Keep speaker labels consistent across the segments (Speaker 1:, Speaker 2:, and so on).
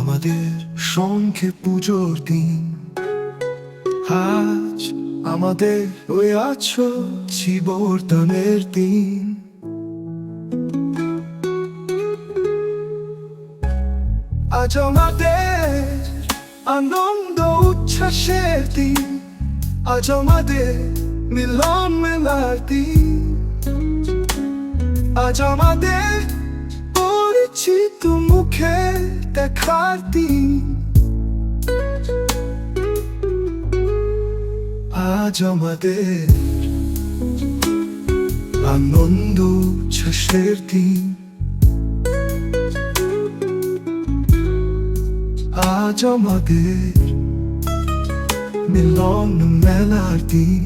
Speaker 1: আমাদের সঙ্গে পুজোর দিন। আজ আমাদের ওই আছো জীবদানের দিন। আজ আমাদের আনন্দ উচ্ছ্বাসের দিন। আজ আমাদের মিলন মেলার দিন। আজ আমাদের পরিচিত মুখে দেখার দিন। আজ আমাদের আনন্দ উচ্ছ্বাসের দিন। আজ আমাদের মিলন মেলার দিন।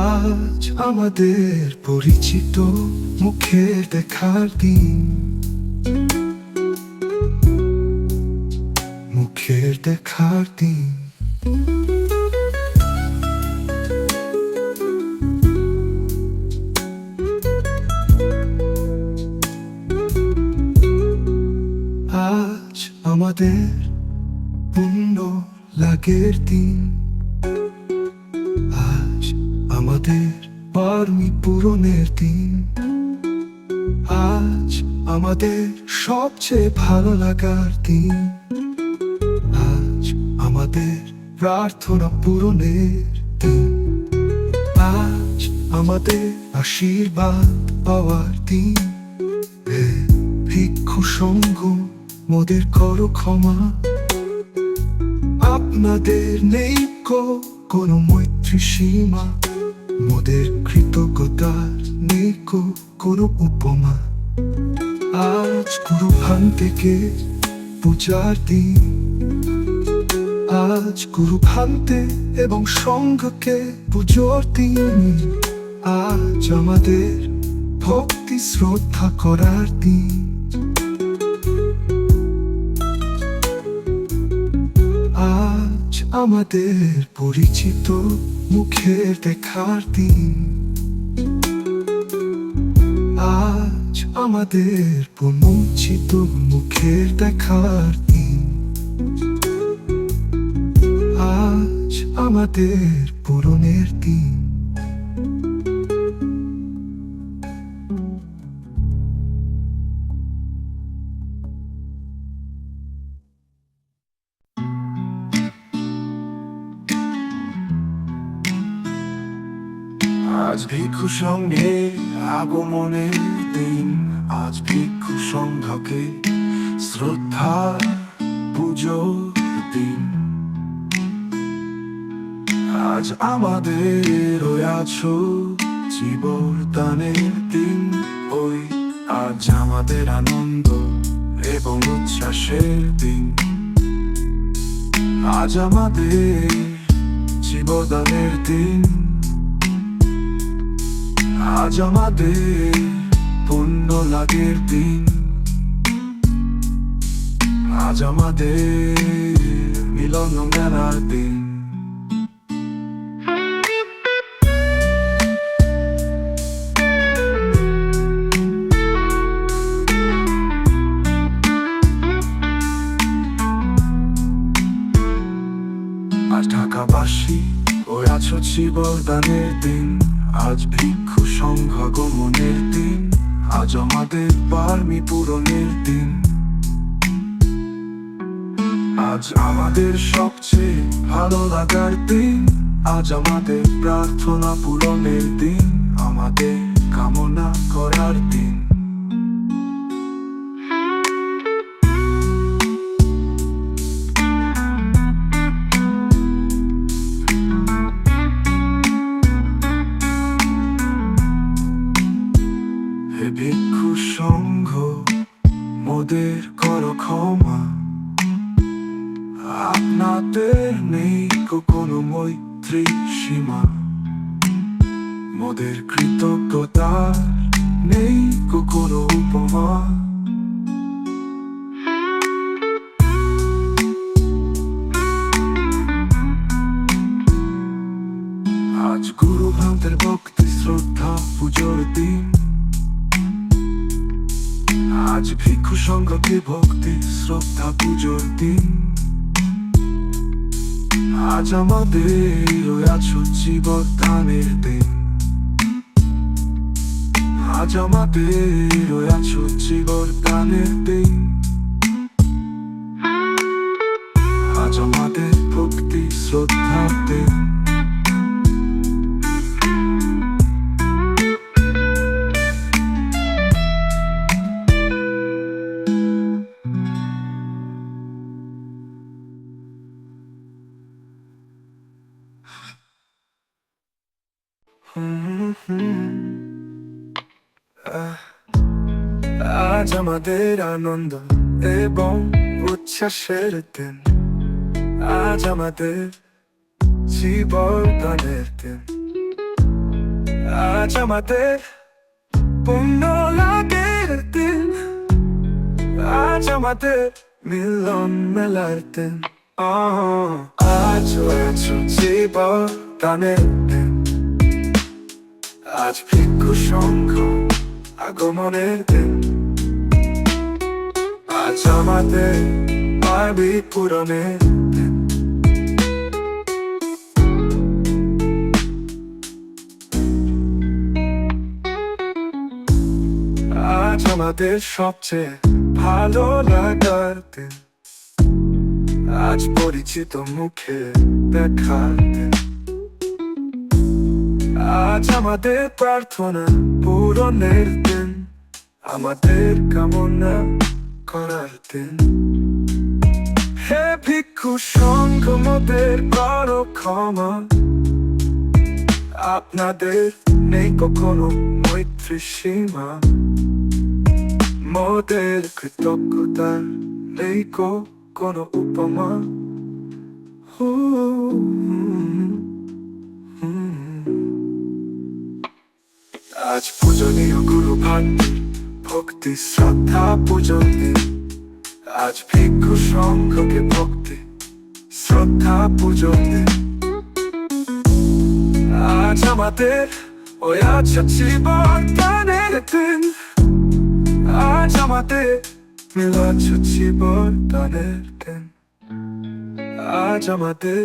Speaker 1: আজ আমাদের পরিচিত মুখে দেখার দিন। মুখের দেখার দিন। আজ আমাদের পূর্ণ লাগের দিন। আজ আমাদের পারমি পূরণের দিন। আজ আমাদের সবচেয়ে ভালো লাগার দিন। আজ আমাদের প্রার্থনা পূরণের দিন। আজ আমাদের আশীর্বাদ পাওয়ার দিন। হে ভিক্ষু সঙ্গ মোদের করো ক্ষমা। আপনাদের নেই কোনো মৈত্রী সীমা। মোদের কৃতজ্ঞতার নেই কোনো উপমা। আজ গুরু ভান থেকে পূজার দিন। আজ গুরু ভান্তে এবং সংঘকে পুজোর দিন। আজ আমাদের ভক্তি শ্রদ্ধা করার দিন। আজ আমাদের পরিচিত মুখের দেখার দিন। আজ আমাদের পরিচিত মুখের দেখার দিন। আজ আমাদের পূরণের দিন। আজ ভিক্ষু সঙ্গে আগমনের দিন। আজ ভিক্ষু সংঘকে শ্রদ্ধা পুজোর দিন। আজ আমাদের ওই আছো জীবদানের দিন। ওই আজ আমাদের আনন্দ এবং উচ্ছ্বাসের দিন। আজ আমাদের জীবদানের দিন। আজ আমাদের পূর্ণ লাগের দিন। আজ আমাদের মিলন মেলার দিন। আজ ঢাকাবাসী ওই আছো জীবদানের দিন। আজ ভিক্ষু সংঘ আগমনের দিন। আজ আমাদের পারমি পূরণের দিন। আজ আমাদের সবচেয়ে ভালো লাগার দিন। আজ আমাদের প্রার্থনা পূরণের দিন। আমাদের কামনা করার দিন। হে ভিক্ষু সংঘ মোদের করো ক্ষমা। আপনাদের নেই কোনো মৈত্রী সীমা। মোদের কৃতজ্ঞতার নেই কোনো উপমা। আজ গুরু ভ্রান্তের ভক্তি শ্রদ্ধা পুজোর দিন। আজ ভিক্ষু সংঘকে ভক্তি শ্রদ্ধা পুজোর দিন। আজ আমাদের আছো জীবদানের দিন। আজ আমাদের আছো জীবদানের দিন। আজ আমাদের ভক্তি শ্রদ্ধার দিন। আজ আমাদের আনন্দ এবং উচ্ছ্বাসের দিন। আজ আমাদের জীবদানের দিন। আজ আমাদের পুণ্য লাভের দিন। আজ আমাদের মিলন মেলার দিন। আজ হয়েছে জীবদানের দিন। আজ ভিক্ষু সংঘ আগমনের দিন। আজ আমাদের দাবি পূরণের দিন। আজ আমাদের সবচেয়ে ভালো লাগার দিন। আজ পরিচিত মুখে দেখার দিন। আজ আমাদের প্রার্থনা পূরণের দিন। আমাদের কামনা করার দিন। হে ভিক্ষু সংঘ মোদের করো ক্ষমা। আপনাদের নেই কখনো মৈত্রী সীমা। মোদের কৃতজ্ঞতার নেই কোনো উপমা। আজ পূজনীয় গুরু ভান্তির ভক্তি শ্রদ্ধা পূজন দিন। আজ ভিক্ষু সংঘকে ভক্তি শ্রদ্ধা পূজন দিন। আজ আমাদের ওই আছে জীবদানের দিন। আজ আমাদের মিলন জীবদানের দিন। আজ আমাদের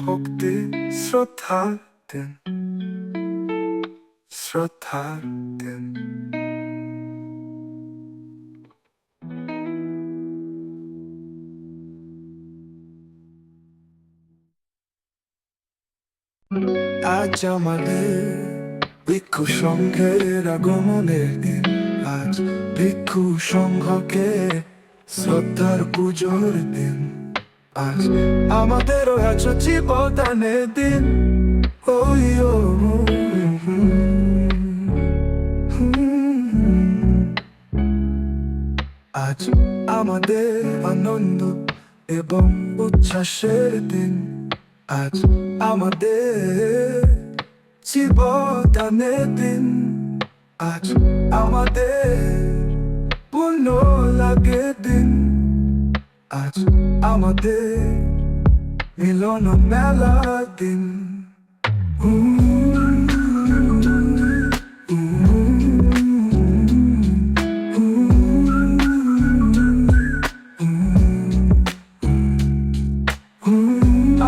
Speaker 1: ভক্তি শ্রদ্ধার দিন। শ্রদ্ধার দিন। আজ আমাদের ভিক্ষু সংঘের আগমনের দিন। আজ ভিক্ষু সংঘকে শ্রদ্ধার পুজোর দিন। আজ আমাদেরও আছে জীবদানের দিন। আজ আমাদের আনন্দ এবং উচ্ছ্বাসের দিন। আজ আমাদের জীবদানের দিন। আজ আমাদের পুণ্য লাভের দিন। আজ আমাদের মিলন মেলার দিন।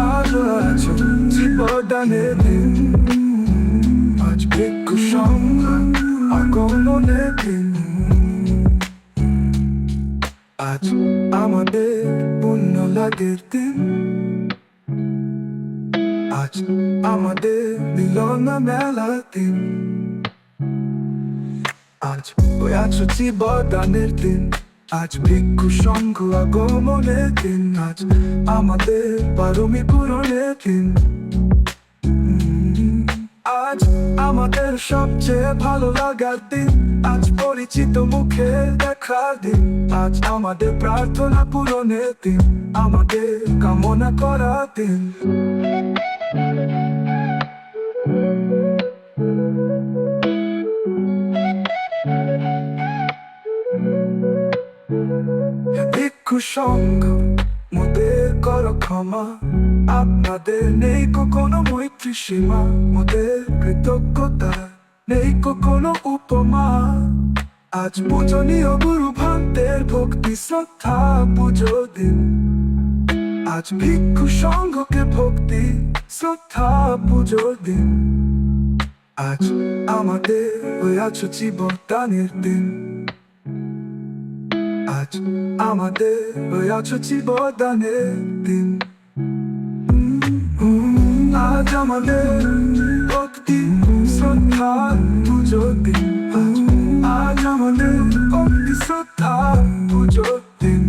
Speaker 1: আজ আছে জীবদানের দিন। আজ ভিক্ষু সংঘ আগমনের দিন। আজ আমাদের পুণ্য লাভের দিন। আজ আমাদের মিলন মেলার দিন। আজ ওই আছো জীবদানের দিন। আজ ভিক্ষু সংঘ আগমনের দিন। আজ আমাদের পারমি পূরণের দিন। আজ আমাদের সবচেয়ে ভালো লাগার দিন। আজ পরিচিত মুখে দেখার দিন। আজ আমাদের প্রার্থনা পূরণের দিন। আমাদের কামনা করার দিন। ভিক্ষু সংঘ মোদের করো ক্ষমা। আপনাদের নেই কোনো মৈত্রী সীমা। মোদের কৃতজ্ঞতা নেই কোনো উপমা। আজ পূজনীয় গুরু ভক্তের ভক্তি শ্রদ্ধা পুজো দিন। আজ ভিক্ষু সংঘকে ভক্তি শ্রদ্ধা পুজো দিন। আজ আমাদের হইয়াছ জীবদানের দিন। আজ আমাদের হইয়াছ জীবদানের দিন। আজ আমাদের ভক্তি শ্রদ্ধা পুজো দিন। আজ আমাদের ভক্তি শ্রদ্ধা পুজো দিন।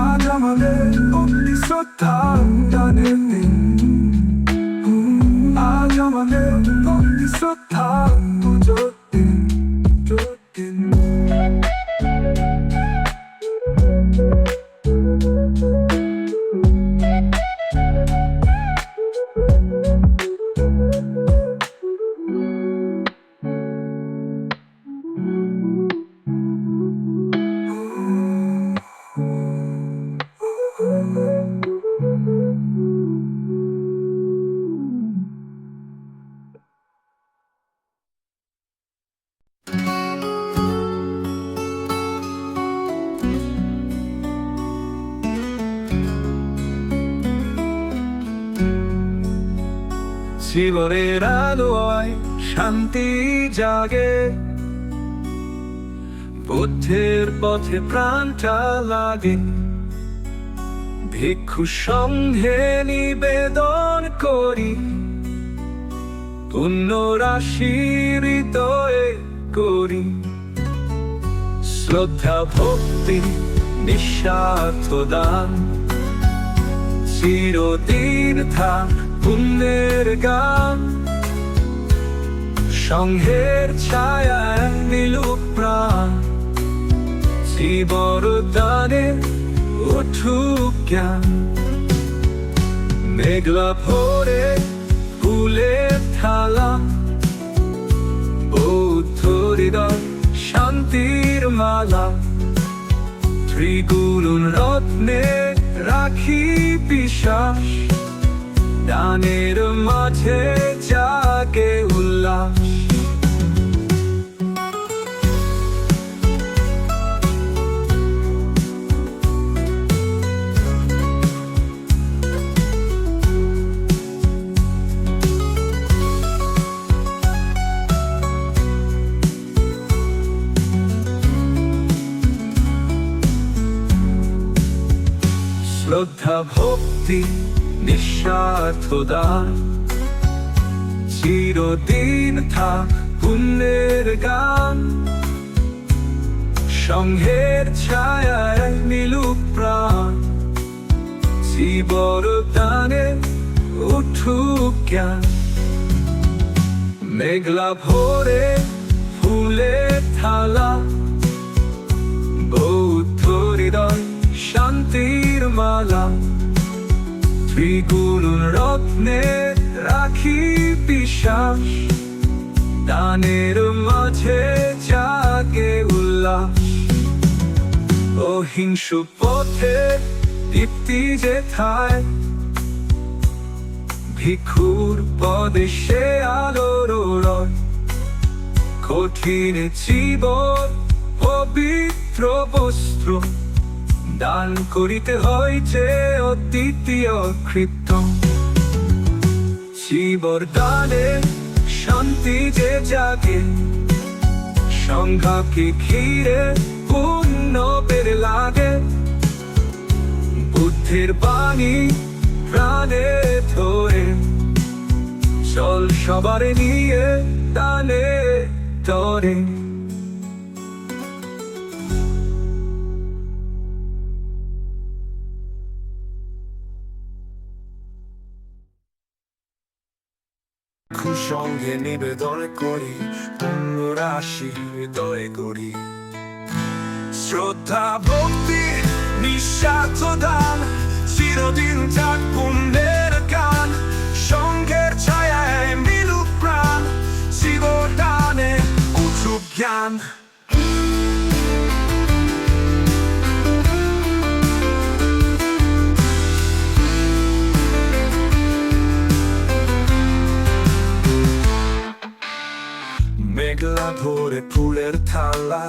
Speaker 1: আজ আমাদের ভক্তি শ্রদ্ধা দানের দিন। আজ আমাদের ভক্তি শ্রদ্ধা পুজো দিন। জীবনের আলোয় শান্তি জাগে, বুদ্ধের পথে প্রাণটা লাগে। ভিক্ষু সংঘে নিবেদন করি, পুণ্য রাশি হৃদয়ে করি। শ্রদ্ধা ভক্তি নিঃস্বার্থ দান, চিরদিন থাক পুণ্যের গান। সংঘের ছায়ায় নিলুক প্রাণ, জীবর দানে উঠুক জ্ঞান। মেঘলা ভোরে ফুলের থালা, বৌদ্ধ হৃদয় শান্তির মালা। ত্রিগুণ রত্নে রাখি বিশ্বাস, দানের মাঝে জাগে উল্লাস। শ্রদ্ধা ভক্তি নিঃস্বার্থ দান, চিরদিন থাক পুণ্যের গান। সংঘের ছায়ায় নিলুক প্রাণ, জীবর দানে উঠুক জ্ঞান। মেঘলা ভোরে ফুলের থালা, বৌদ্ধ হৃদয় শান্তির মালা। ত্রিগুণ রত্নে রাখি বিশ্বাস, দানের মাঝে জাগে উল্লাস। অহিংসু পথে দীপ্তি যেথায়, ভিক্ষুর পদে সে আলোর রয়। কঠিন জীবন পবিত্র বস্ত্র, দান করিতে হয় যে অদ্বিতীয় কৃত্য। জীবর দানে শান্তি যে জাগে, সংঘকে ঘিরে পুণ্য বেড়ে লাগে। বুদ্ধের বাণী প্রাণে ধরে, চল সবারে নিয়ে দানে তরে। সঙ্গে নিবেদন করি, পুণ্য রাশি হৃদয়ে করি। শ্রদ্ধা ভক্তি নিঃস্বার্থ দান, চিরদিন থাক পুণ্যের গান। সংঘের ছায়ায় মিলুক প্রাণ, জীবদানে উঠুক জ্ঞান। মেঘলা ভোরে ফুলের থালা,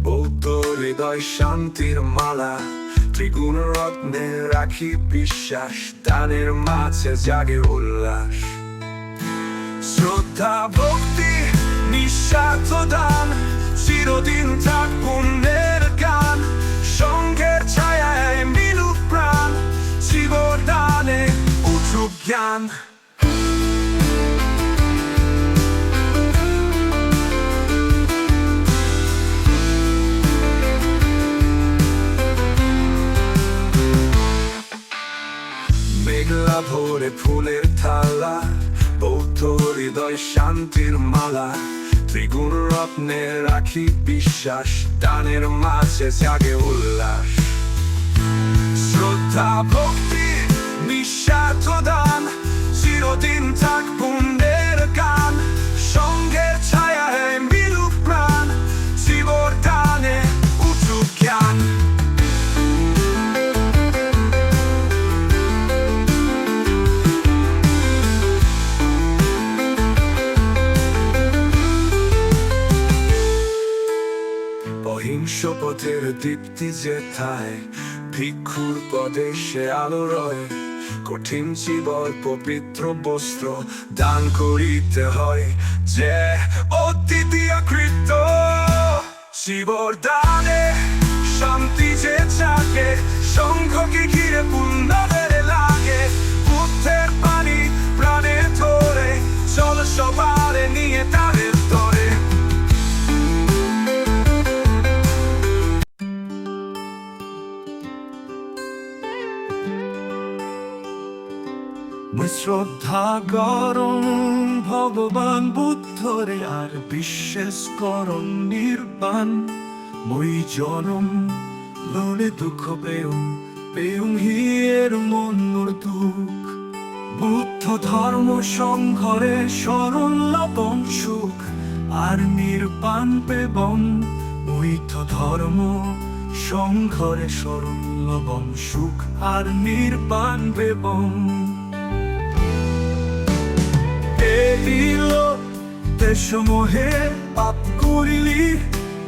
Speaker 1: বৌদ্ধ হৃদয় শান্তির মালা। ত্রিগুণ রত্নে রাখি বিশ্বাস, দানের মাঝে জাগে উল্লাস। শ্রদ্ধা ভক্তি নিঃস্বার্থ দান, চিরদিন থাক পুণ্যের গান। সঙ্গের ছায়ায় মিলুক প্রাণ, জীবদানে উঠুক জ্ঞান। মেঘলা ভোরে ফুলের থালা, বৌদ্ধ হৃদয় শান্তির মালা। ত্রিগুণ রত্নে রাখি বিশ্বাস, দানের মাঝে জাগে উল্লাস। শ্রদ্ধা ভক্তি নিঃস্বার্থ দান, চিরদিন থাক পুণ্যের গান। সঙ্গের ছায়ায় মিলুক প্রাণ, জীবদানে উঠুক জ্ঞান। অহিংস পথের দীপ্তি যেথায়, ভিক্ষুর পদে সে আলো রয়। কঠিন জীবন পবিত্র বস্ত্র দান করিতে হয়, যে অদ্বিতীয় কৃত্য। জীবর দানে শান্তি যে চাকে, সংঘকে ঘিরে পুণ্যের লাগে। বুদ্ধের পানি প্রাণে ধরে, চল সবারে নিয়ে তাদের তরে। শ্রদ্ধা করুন ভগবান বুদ্ধরে, আর বিশ্বাস করুন নির্বাণ। মই জনম লনে দুঃখ পেয়ুং হিয়ের মনুর দুঃখ। বুদ্ধ ধর্ম সংঘরে শরণ লবং সুখ, আর নির্বাণ পেবং। বৌদ্ধ ধর্ম সংঘরে শরণ লবং সুখ, আর নির্বাণ পেবং। দেশমোহে পাপ করিলি,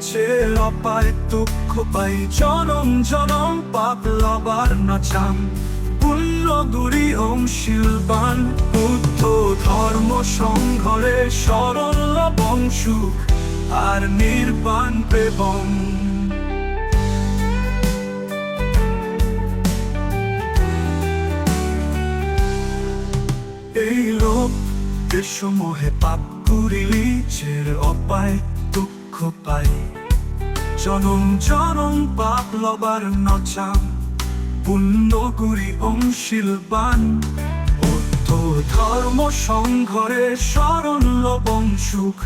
Speaker 1: সে লপায় দুঃখ পাই। জনম জনম পাপ লবার না চাম, পুণ্য গুরি শিলবান। বুদ্ধ ধর্ম সংঘরে শরণ লবং সুখ, আর নির্বাণ পেবং। এই লোক দেশমোহে পাপ করিলি, চের অপায় দুঃখ পাই। জনম জনম পাপ লবার নচাম, পুণ্য গুরি শিলবান। বুদ্ধ ধর্ম সংঘরে শরণ লবং সুখ,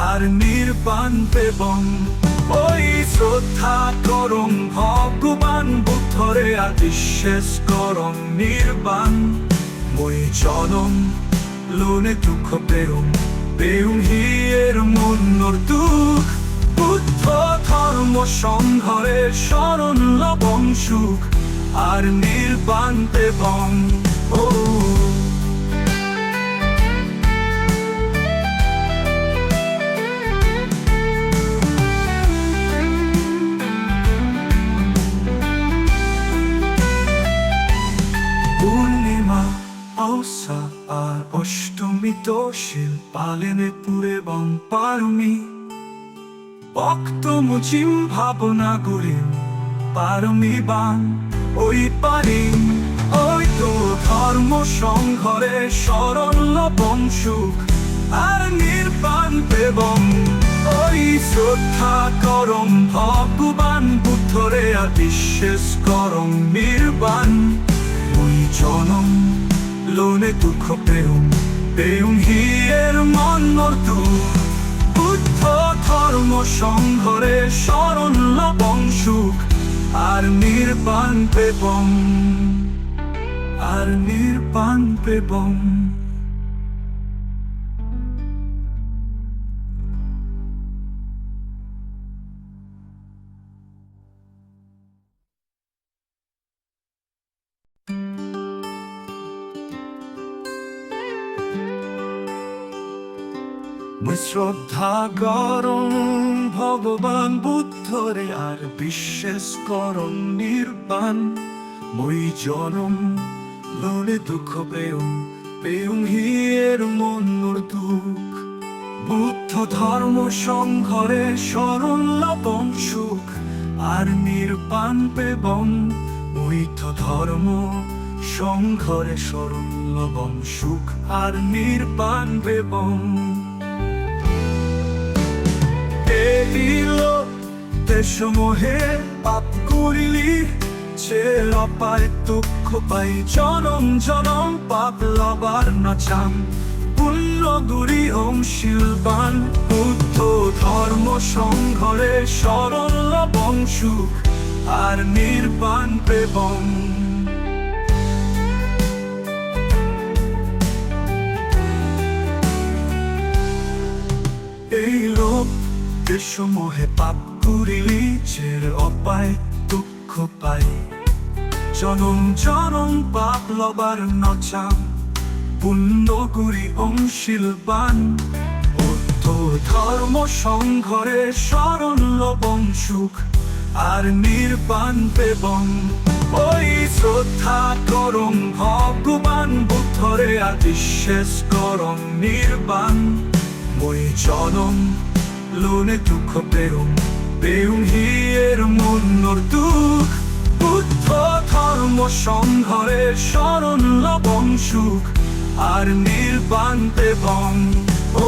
Speaker 1: আর নির্বাণ পেবং। ওই শ্রদ্ধা করং ভগবান বুদ্ধরে, আর বিশ্বাস করং নির্বাণ। মই জনম লনে দুঃখ পেয়ুং হিয়ের মনুর দুঃখ। বুদ্ধ ধর্ম সংঘরে শরণ লবং সুখ, আর নির্বাণ পেবং। ও পূর্ণিমা অমাবস্যা আর অষ্টমী দোষিল পালেনে পুরেবং পারমি। ভক্ত মুচিম ভাবনা করিম পারমি বান। ওই পারি ওই তো ধর্ম সংঘরে শরণ লবং সুখ, আর নির্বাণ পেবং। ওই শ্রদ্ধা করং ভগবান বুদ্ধরে, আর বিশ্বাস করং নির্বাণ। ওই জনম লনে দুঃখ পেয়ুং হিয়ের মনুর দুঃখ। বুদ্ধ ধর্ম সংঘরে শরণ লবং সুখ, আর নির্বাণ পেবং। আর নির্বাণ পেবং। মই শ্রদ্ধা করং ভগবান বুদ্ধরে আর বিশ্বাস করং নির্বাণ মই জনম ললে দুঃখ পেয়ং হিয়ের মনুর দুঃখ বুদ্ধ ধর্ম সংঘরে শরণ লবং সুখ আর নির্বাণ পেবং বৌদ্ধ ধর্ম সংঘরে শরণ লবং সুখ আর নির্বাণ পেবং এলো দেশমোহে পাপ করিলি সে লপায় দুঃখ পাই জনম জনম পাপ লবার নাচাম পুণ্য গুরি ওম শিলবান বুদ্ধ ধর্ম সংঘরে শরণ লবং সুখ আর নির্বাণ পেবং এই লোক দেশমোহে পাপ করিলি ছের অপায় দুঃখ পাই জনম জনম পাপ লবার নচাম পুণ্য গুরি ওম শিলবান বুদ্ধ ধর্ম সংঘরে শরণ লবং সুখ আর নির্বাণ পেবং ওই শ্রদ্ধা করং ভগবান বুদ্ধরে আর বিশ্বাস করং নির্বাণ মই জনম লোনে দুঃখ পেয়ং হিয়ের মনুর দুঃখ বুদ্ধ ধর্ম সংঘরে শরণ লবং সুখ আর নির্বাণ পেবং ও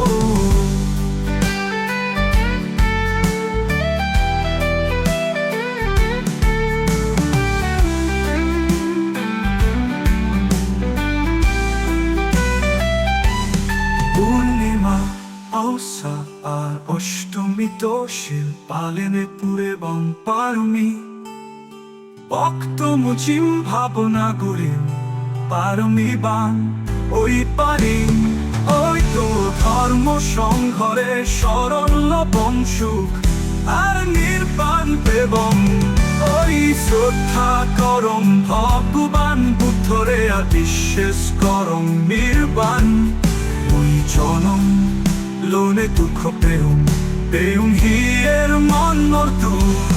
Speaker 1: পূর্ণিমা ঔষা আর অষ্টমী দোষিল পালেনে পুরে বং পারমি ভক্ত মুচিম ভাবনা গুরিম পারমি বান ওই পারি ওই তো ধর্ম সংঘরে শরণ লবং সুখ আর নির্বাণ পেবং ওই শ্রদ্ধা করং ভগবান বুদ্ধরে আর বিশ্বাস করং নির্বাণ ওই জনম লোনে দুঃখ পেয়ং হিয়ের মনুর দুঃখ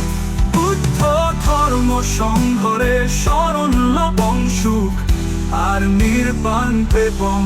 Speaker 1: বুদ্ধ ধর্ম সংঘরে শরণ লবং সুখ আর নির্বাণ পেবং